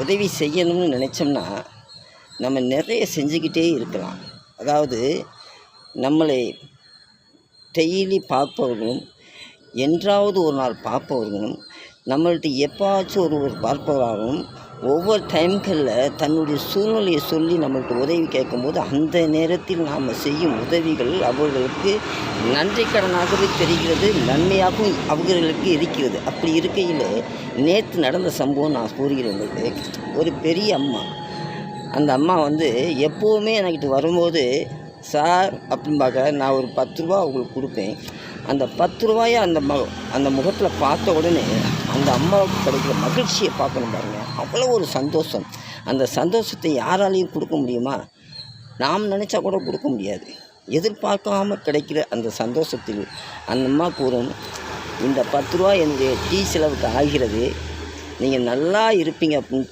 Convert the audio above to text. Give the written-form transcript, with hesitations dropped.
உதவி செய்யணும்னு நினச்சோம்னா நம்ம நிறைய செஞ்சுக்கிட்டே இருக்கலாம். அதாவது நம்மளை டெய்லி பார்ப்பவர்களும் என்றாவது ஒரு நாள் பார்ப்பவர்களும் நம்மள்ட்ட எப்போவாச்சும் ஒருவர் பார்ப்பவராகவும் ஒவ்வொரு டைம்களில் தன்னுடைய சூழ்நிலையை சொல்லி நம்மள்ட்ட உதவி கேட்கும்போது அந்த நேரத்தில் நாம் செய்யும் உதவிகள் அவர்களுக்கு நன்றி கடனாகவே தெரிகிறது, நன்மையாகவும் அவர்களுக்கு இருக்கிறது. அப்படி இருக்கையில் நேற்று நடந்த சம்பவம் நான் கூறுகிறேன் உங்களுக்கு. ஒரு பெரிய அம்மா, அந்த அம்மா எப்போவுமே என்கிட்ட வரும்போது சார் அப்படிம்பாக்க நான் ஒரு 10 ரூபா அவங்களுக்கு கொடுப்பேன். அந்த 10 ரூபாயை அந்த முகத்தில் பார்த்த உடனே அந்த அம்மாவுக்கு கிடைக்கிற மகிழ்ச்சியை பார்க்கணும் பாருங்கள். அவ்வளோ ஒரு சந்தோஷம். அந்த சந்தோஷத்தை யாராலையும் கொடுக்க முடியுமா? நாம் நினச்சா கூட கொடுக்க முடியாது. எதிர்பார்க்காம கிடைக்கிற அந்த சந்தோஷத்தில் அந்த அம்மா கூறும், இந்த 10 ரூபா என்னுடைய டீ செலவுக்கு ஆகிறது, நீங்கள் நல்லா இருப்பீங்க அப்படின்ட்டு